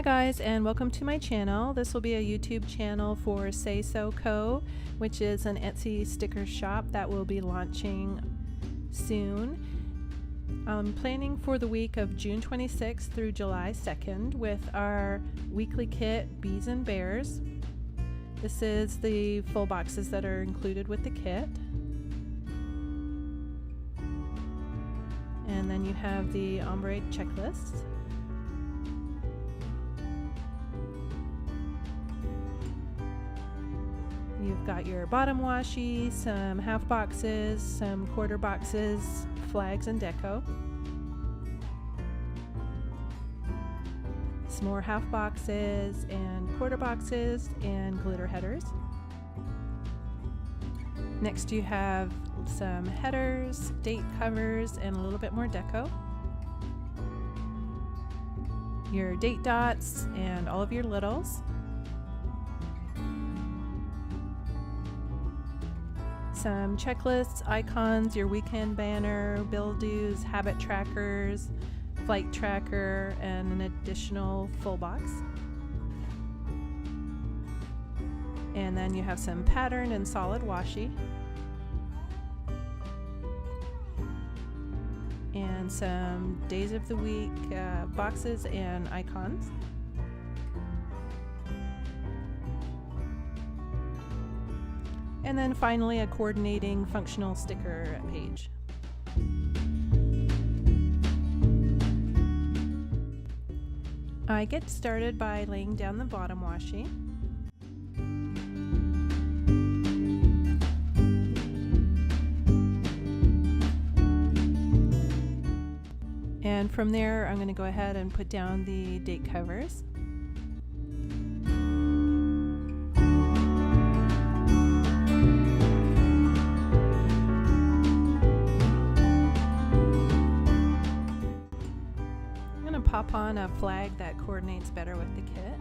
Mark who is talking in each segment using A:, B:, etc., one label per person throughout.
A: Hi guys, and welcome to my channel. This will be a YouTube channel for Saso Co., which is an Etsy sticker shop that will be launching soon. I'm planning for the week of June 26th through July 2nd with our weekly kit, Bees and Bears. This is the full boxes that are included with the kit. And then you have the ombre checklist. You've got your bottom washi, some half boxes, some quarter boxes, flags and deco. Some more half boxes and quarter boxes and glitter headers. Next you have some headers, date covers, and a little bit more deco. Your date dots and all of your littles. Some checklists, icons, your weekend banner, bill dues, habit trackers, flight tracker, and an additional full box. And then you have some patterned and solid washi. And some days of the week boxes and icons. And then finally a coordinating functional sticker page. I get started by laying down the bottom washi. And from there I'm going to go ahead and put down the date covers. Pop on a flag that coordinates better with the kit.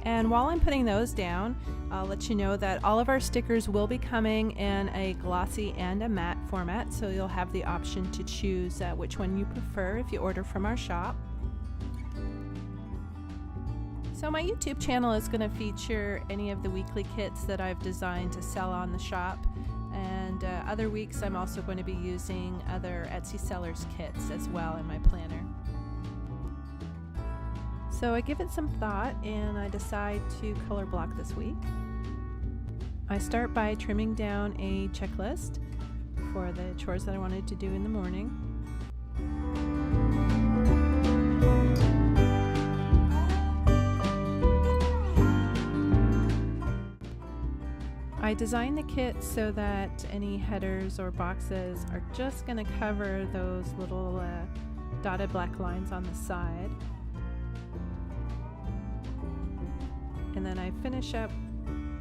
A: And while I'm putting those down, I'll let you know that all of our stickers will be coming in a glossy and a matte format, so you'll have the option to choose which one you prefer if you order from our shop. So my YouTube channel is going to feature any of the weekly kits that I've designed to sell on the shop. And other weeks I'm also going to be using other Etsy sellers kits as well in my planner. So I give it some thought and I decide to color block this week. I start by trimming down a checklist for the chores that I wanted to do in the morning. I designed the kit so that any headers or boxes are just going to cover those little dotted black lines on the side. And then I finish up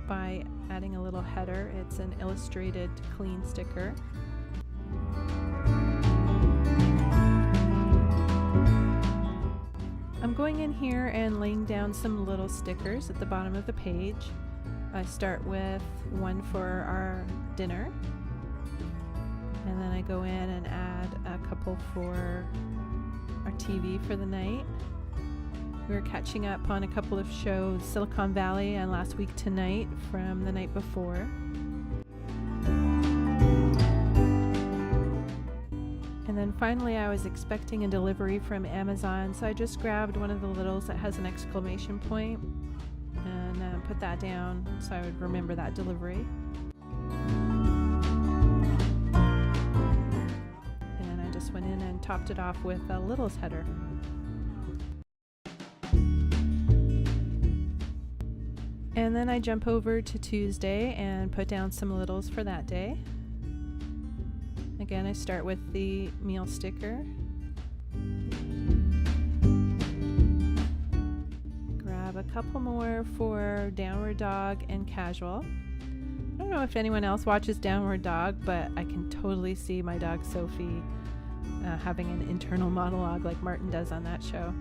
A: by adding a little header. It's an illustrated clean sticker. I'm going in here and laying down some little stickers at the bottom of the page. I start with one for our dinner, and then I go in and add a couple for our TV for the night. We were catching up on a couple of shows, Silicon Valley and Last Week Tonight from the night before. And then finally I was expecting a delivery from Amazon, so I just grabbed one of the littles that has an exclamation point and put that down so I would remember that delivery. And I just went in and topped it off with a littles header. And then I jump over to Tuesday and put down some littles for that day. Again, I start with the meal sticker. A couple more for Downward Dog and Casual. I don't know if anyone else watches Downward Dog, but I can totally see my dog Sophie having an internal monologue like Martin does on that show.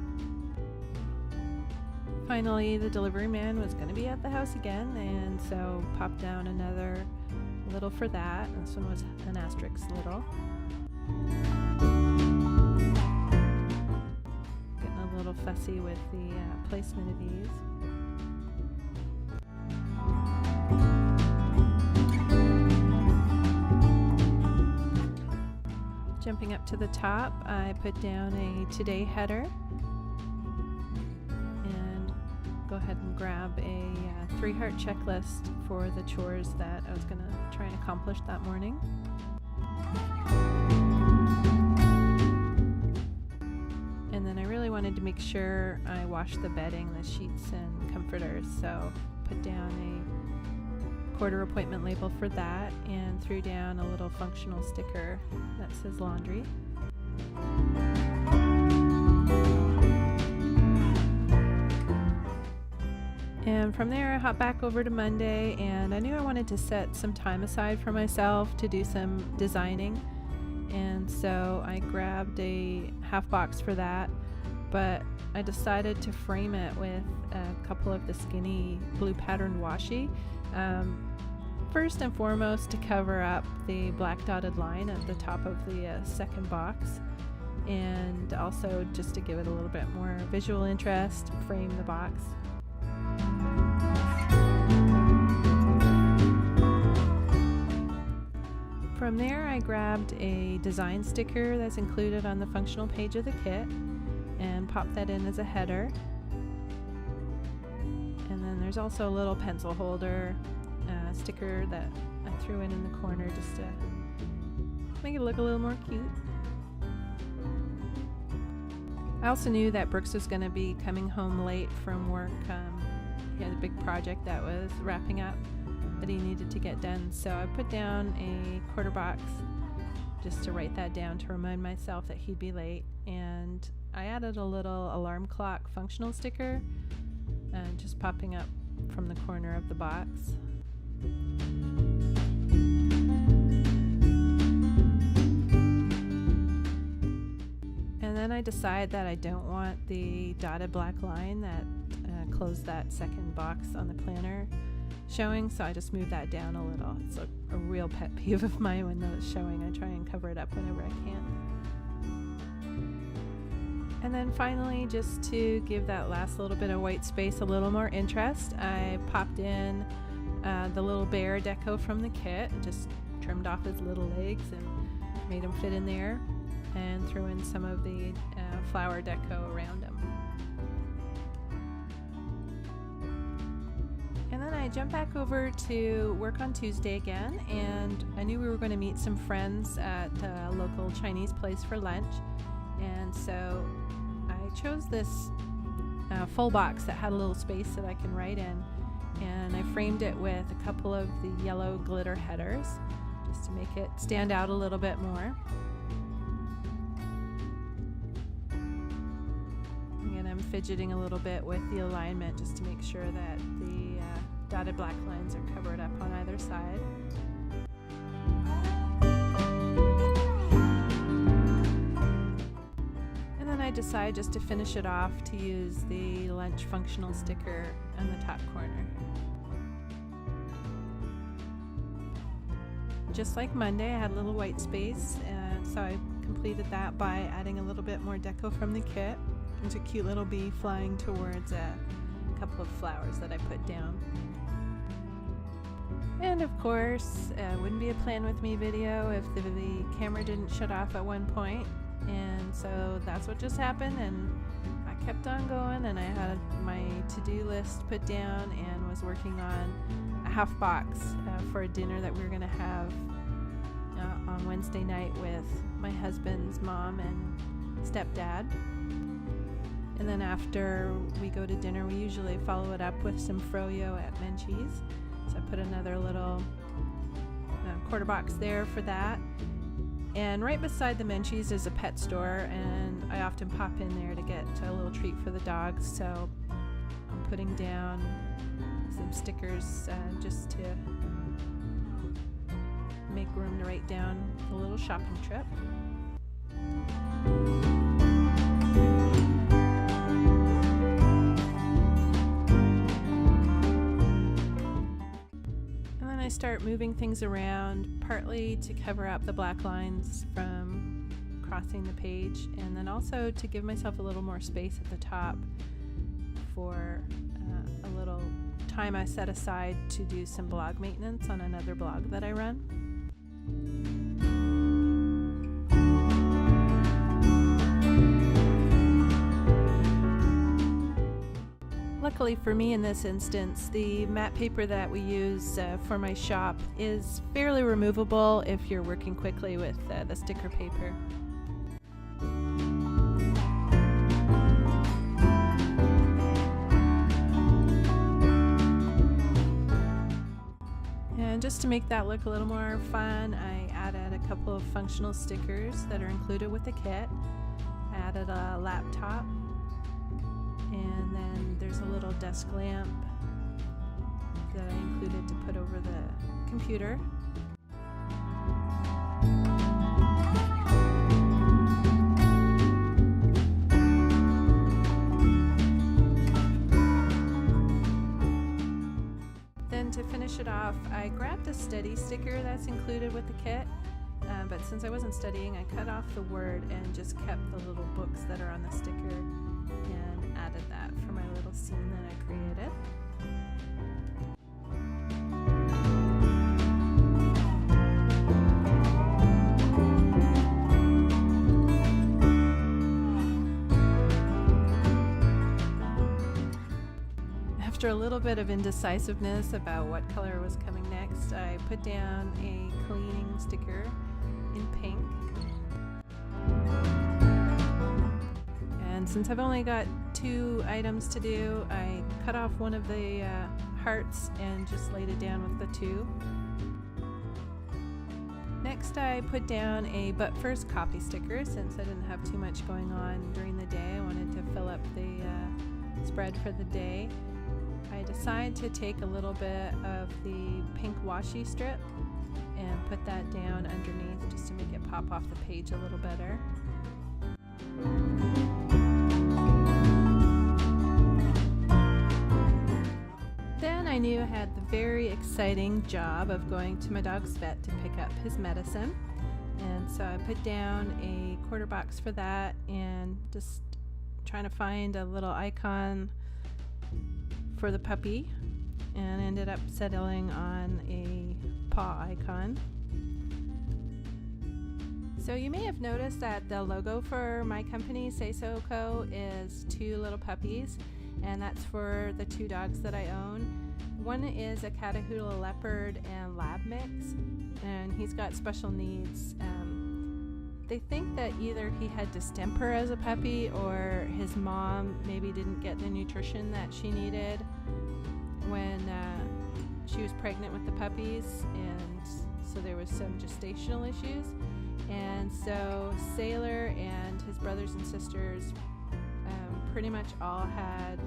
A: Finally, the delivery man was going to be at the house again, and so popped down another little for that. This one was an asterisk little. little fussy with the placement of these. Jumping up to the top, I put down a today header and go ahead and grab a 3-heart checklist for the chores that I was going to try and accomplish that morning. And then I really wanted to make sure I washed the bedding, the sheets and comforters, so put down a quarter appointment label for that and threw down a little functional sticker that says laundry. And from there I hopped back over to Monday, and I knew I wanted to set some time aside for myself to do some designing, and so I grabbed a half box for that, but I decided to frame it with a couple of the skinny blue patterned washi. First and foremost, to cover up the black dotted line at the top of the second box, and also just to give it a little bit more visual interest, frame the box. From there I grabbed a design sticker that's included on the functional page of the kit and popped that in as a header. And then there's also a little pencil holder sticker that I threw in the corner just to make it look a little more cute. I also knew that Brooks was going to be coming home late from work. He had a big project that was wrapping up that he needed to get done, so I put down a quarter box just to write that down to remind myself that he'd be late, and I added a little alarm clock functional sticker just popping up from the corner of the box. And then I decide that I don't want the dotted black line that closed that second box on the planner showing, so I just moved that down a little. It's a real pet peeve of mine when that's showing. I try and cover it up whenever I can. And then finally, just to give that last little bit of white space a little more interest, I popped in the little bear deco from the kit, just trimmed off his little legs and made him fit in there, and threw in some of the flower deco around him. And then I jumped back over to work on Tuesday again, and I knew we were going to meet some friends at a local Chinese place for lunch, and so I chose this full box that had a little space that I can write in, and I framed it with a couple of the yellow glitter headers just to make it stand out a little bit more. Again, I'm fidgeting a little bit with the alignment just to make sure that the dotted black lines are covered up on either side. And then I decide just to finish it off to use the lunch functional sticker on the top corner. Just like Monday, I had a little white space, and so I completed that by adding a little bit more deco from the kit. There's a cute little bee flying towards a couple of flowers that I put down. And of course, wouldn't be a Plan With Me video if the camera didn't shut off at one point. And so that's what just happened, and I kept on going, and I had my to-do list put down and was working on a half box for a dinner that we were going to have on Wednesday night with my husband's mom and stepdad. And then after we go to dinner, we usually follow it up with some froyo at Menchie's. So I put another little quarter box there for that. And right beside the Menchie's is a pet store, and I often pop in there to get a little treat for the dogs. So I'm putting down some stickers just to make room to write down a little shopping trip. I start moving things around, partly to cover up the black lines from crossing the page, and then also to give myself a little more space at the top for a little time I set aside to do some blog maintenance on another blog that I run. Luckily for me in this instance, the matte paper that we use for my shop is fairly removable if you're working quickly with the sticker paper. And just to make that look a little more fun, I added a couple of functional stickers that are included with the kit. I added a laptop, and then there's a little desk lamp that I included to put over the computer. Then to finish it off, I grabbed a study sticker that's included with the kit, but since I wasn't studying, I cut off the word and just kept the little books that are on the sticker and added that for my little scene that I created. After a little bit of indecisiveness about what color was coming next, I put down a cleaning sticker in pink. And since I've only got 2 items to do, I cut off one of the hearts and just laid it down with the 2. Next I put down a but first copy sticker. Since I didn't have too much going on during the day, I wanted to fill up the spread for the day. I decided to take a little bit of the pink washi strip and put that down underneath just to make it pop off the page a little better. Then I knew I had the very exciting job of going to my dog's vet to pick up his medicine, and so I put down a quarter box for that and just trying to find a little icon for the puppy, and ended up settling on a paw icon. So you may have noticed that the logo for my company, Saso Co, is 2 little puppies, and that's for the 2 dogs that I own. One is a Catahoula Leopard and Lab mix, and he's got special needs. They think that either he had distemper as a puppy or his mom maybe didn't get the nutrition that she needed when she was pregnant with the puppies, and so there was some gestational issues. And so Sailor and his brothers and sisters pretty much all had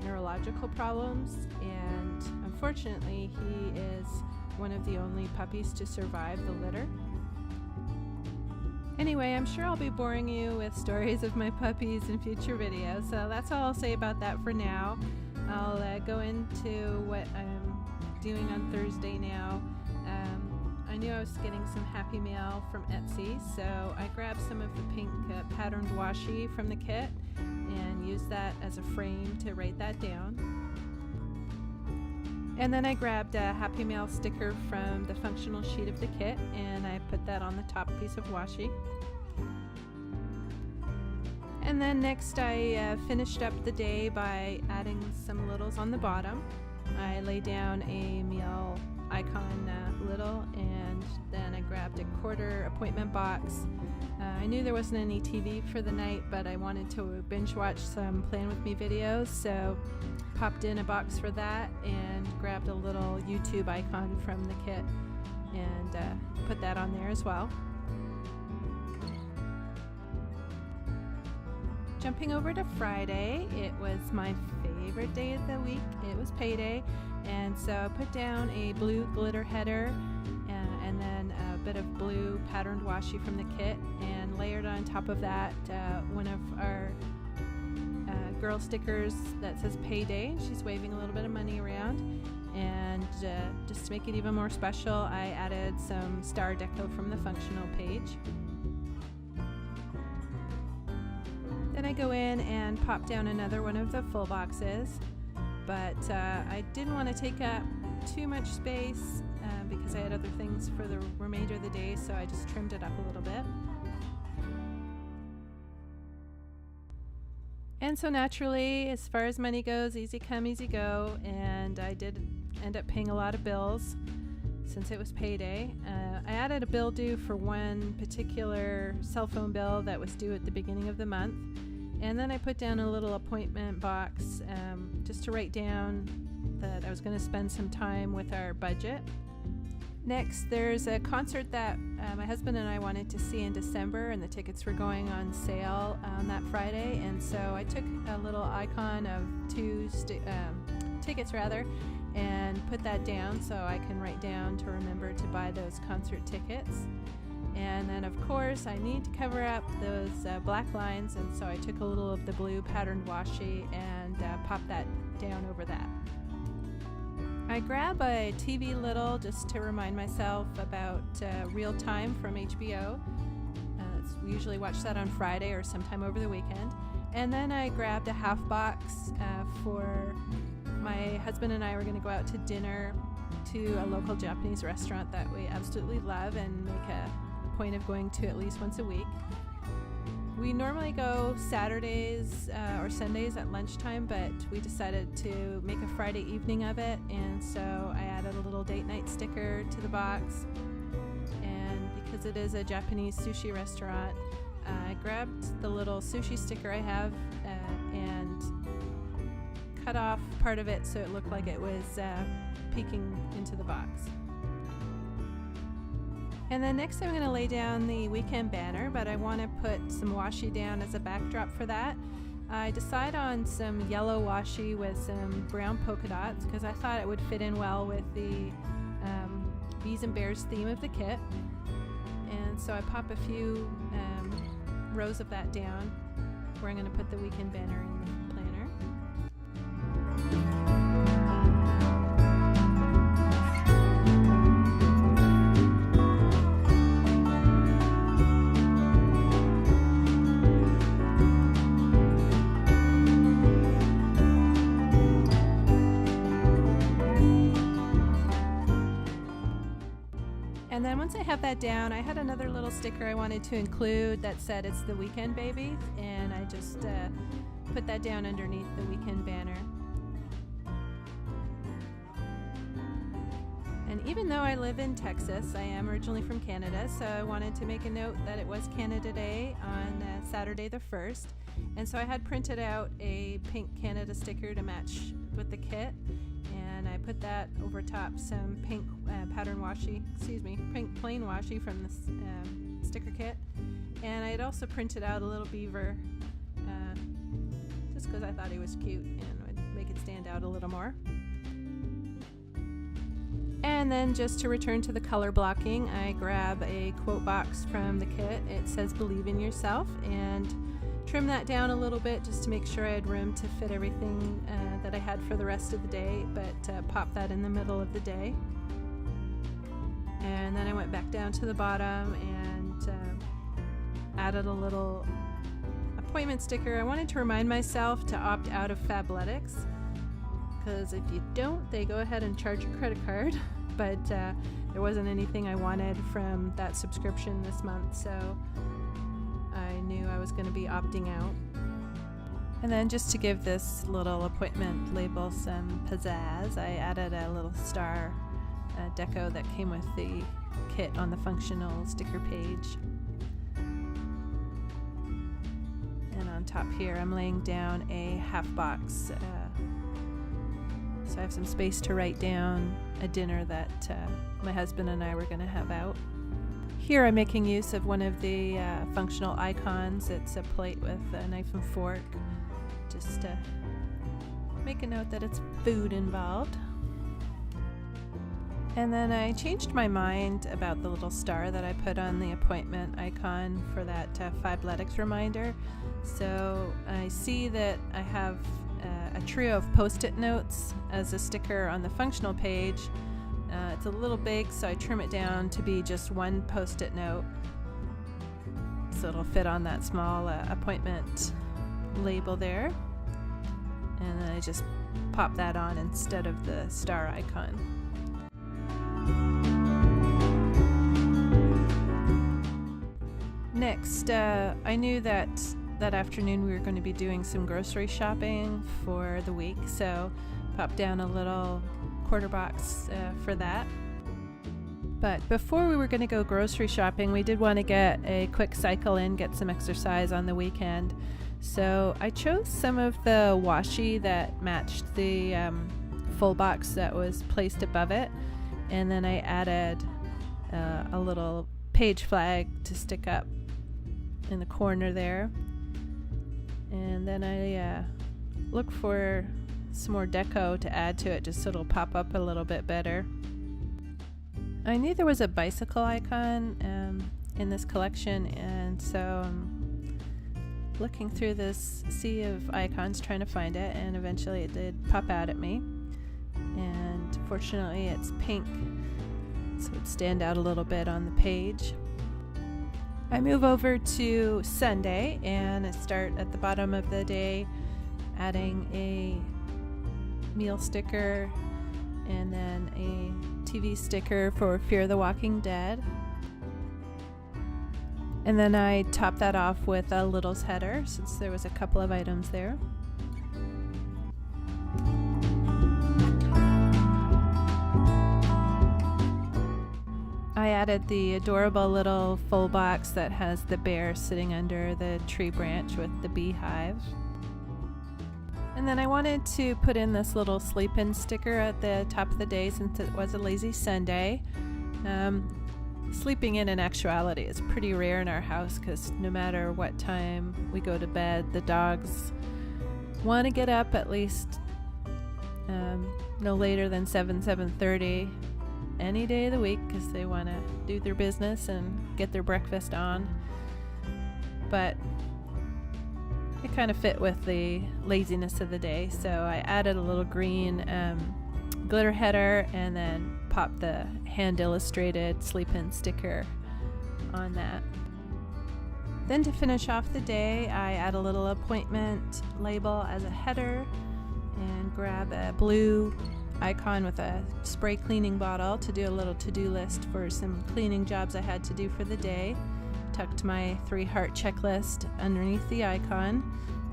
A: neurological problems, and unfortunately he is one of the only puppies to survive the litter. Anyway, I'm sure I'll be boring you with stories of my puppies in future videos, so that's all I'll say about that for now. I'll go into what I'm doing on Thursday now. I knew I was getting some Happy Mail from Etsy, so I grabbed some of the pink patterned washi from the kit and used that as a frame to write that down. And then I grabbed a Happy Mail sticker from the functional sheet of the kit, and I put that on the top piece of washi. And then next I finished up the day by adding some littles on the bottom. I laid down a meal icon little, and then I grabbed a quarter appointment box. I knew there wasn't any TV for the night, but I wanted to binge watch some Plan With Me videos, so popped in a box for that and grabbed a little YouTube icon from the kit and put that on there as well. Jumping over to Friday, it was my favorite day of the week. It was payday, and so I put down a blue glitter header and then a bit of blue patterned washi from the kit, and layered on top of that one of our girl stickers that says payday. She's waving a little bit of money around, and just to make it even more special, I added some star deco from the functional page. Then I go in and pop down another one of the full boxes, but I didn't want to take up too much space because I had other things for the remainder of the day, so I just trimmed it up a little bit. And so naturally, as far as money goes, easy come, easy go, and I did end up paying a lot of bills since it was payday. I added a bill due for one particular cell phone bill that was due at the beginning of the month, and then I put down a little appointment box just to write down that I was going to spend some time with our budget. Next, there's a concert that my husband and I wanted to see in December, and the tickets were going on sale on that Friday, and so I took a little icon of two tickets and put that down so I can write down to remember to buy those concert tickets. And then of course I need to cover up those black lines, and so I took a little of the blue patterned washi and popped that down over that. I grab a TV Little just to remind myself about Real Time from HBO. We usually watch that on Friday or sometime over the weekend. And then I grabbed a half box for my husband and I were going to go out to dinner to a local Japanese restaurant that we absolutely love and make a point of going to at least once a week. We normally go Saturdays or Sundays at lunchtime, but we decided to make a Friday evening of it, and so I added a little date night sticker to the box. And because it is a Japanese sushi restaurant, I grabbed the little sushi sticker I have and cut off part of it so it looked like it was peeking into the box. And then next I'm going to lay down the weekend banner, but I want to put some washi down as a backdrop for that. I decided on some yellow washi with some brown polka dots because I thought it would fit in well with the Bees and Bears theme of the kit. And so I pop a few rows of that down where I'm going to put the weekend banner in the planner. And then once I have that down, I had another little sticker I wanted to include that said it's the weekend baby, and I just put that down underneath the weekend banner. And even though I live in Texas, I am originally from Canada, so I wanted to make a note that it was Canada Day on Saturday the 1st. And so I had printed out a pink Canada sticker to match with the kit, and I put that over top some pink pattern washi, pink plain washi from the sticker kit. And I had also printed out a little beaver just because I thought he was cute and would make it stand out a little more. And then just to return to the color blocking, I grab a quote box from the kit. It says "Believe in yourself," and trim that down a little bit just to make sure I had room to fit everything that I had for the rest of the day, but pop that in the middle of the day. And then I went back down to the bottom and added a little appointment sticker. I wanted to remind myself to opt out of Fabletics, because if you don't, they go ahead and charge your credit card. But there wasn't anything I wanted from that subscription this month, so I knew I was going to be opting out. And then just to give this little appointment label some pizzazz, I added a little star deco that came with the kit on the functional sticker page. And on top here I'm laying down a half box so I have some space to write down a dinner that my husband and I were going to have out. Here I'm making use of one of the functional icons. It's a plate with a knife and fork, just to make a note that it's food involved. And then I changed my mind about the little star that I put on the appointment icon for that Fabletics reminder. So I see that I have a trio of post-it notes as a sticker on the functional page. It's a little big, so I trim it down to be just one post-it note so it'll fit on that small appointment label there, and then I just pop that on instead of the star icon. Next, I knew that afternoon we were going to be doing some grocery shopping for the week, so popped down a little quarter box for that. But before we were going to go grocery shopping, we did want to get a quick cycle in, get some exercise on the weekend. So I chose some of the washi that matched the full box that was placed above it, and then I added a little page flag to stick up in the corner there. And then I look for some more deco to add to it just so it'll pop up a little bit better. I knew there was a bicycle icon in this collection, and so I'm looking through this sea of icons trying to find it, and eventually it did pop out at me. And fortunately it's pink, so it'd stand out a little bit on the page. I move over to Sunday, and I start at the bottom of the day adding a meal sticker and then a TV sticker for Fear the Walking Dead. And then I top that off with a Little's header, since there was a couple of items there. I added the adorable little full box that has the bear sitting under the tree branch with the beehive. And then I wanted to put in this little sleep-in sticker at the top of the day, since it was a lazy Sunday. Sleeping in actuality is pretty rare in our house, because no matter what time we go to bed, the dogs want to get up at least no later than 7:30 any day of the week, because they want to do their business and get their breakfast on. But it kind of fit with the laziness of the day, so I added a little green glitter header and then popped the hand illustrated sleep-in sticker on that. Then to finish off the day, I add a little appointment label as a header and grab a blue icon with a spray cleaning bottle to do a little to-do list for some cleaning jobs I had to do for the day. Tucked my 3-heart checklist underneath the icon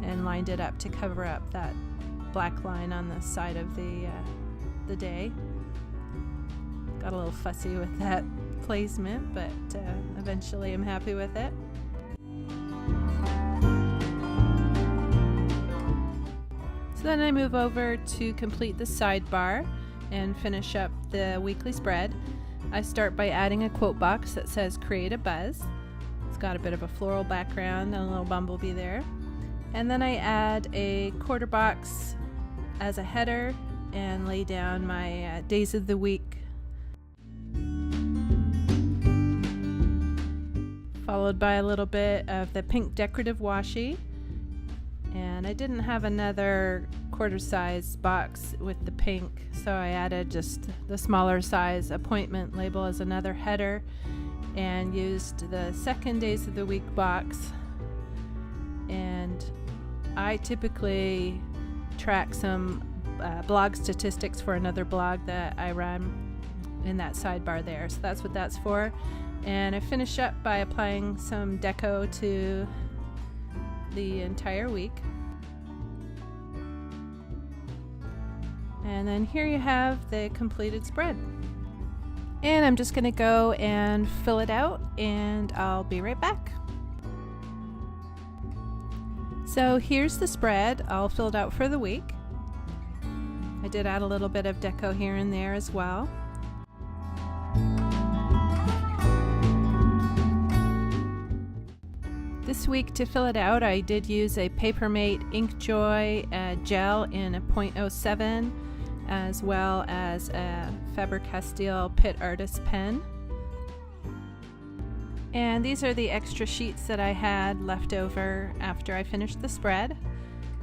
A: and lined it up to cover up that black line on the side of the day. Got a little fussy with that placement, but eventually I'm happy with it. So then I move over to complete the sidebar and finish up the weekly spread. I start by adding a quote box that says "Create a Buzz." It's got a bit of a floral background and a little bumblebee there. And then I add a quarter box as a header and lay down my days of the week, followed by a little bit of the pink decorative washi. And I didn't have another quarter size box with the pink, so I added just the smaller size appointment label as another header and used the second days of the week box. And I typically track some blog statistics for another blog that I run in that sidebar there, so that's what that's for. And I finish up by applying some deco to the entire week. And then here you have the completed spread. And I'm just going to go and fill it out, and I'll be right back. So here's the spread all filled out for the week. I did add a little bit of deco here and there as well. This week to fill it out, I did use a Papermate Inkjoy gel in a .07, as well as a Faber-Castell Pitt Artist pen. And these are the extra sheets that I had left over after I finished the spread.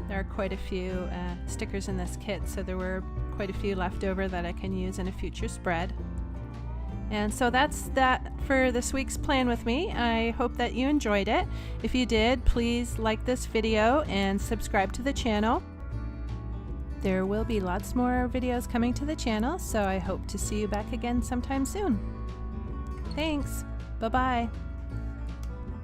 A: There are quite a few stickers in this kit, so there were quite a few left over that I can use in a future spread. And so that's that for this week's Plan With Me. I hope that you enjoyed it. If you did, please like this video and subscribe to the channel. There will be lots more videos coming to the channel, so I hope to see you back again sometime soon. Thanks. Bye-bye.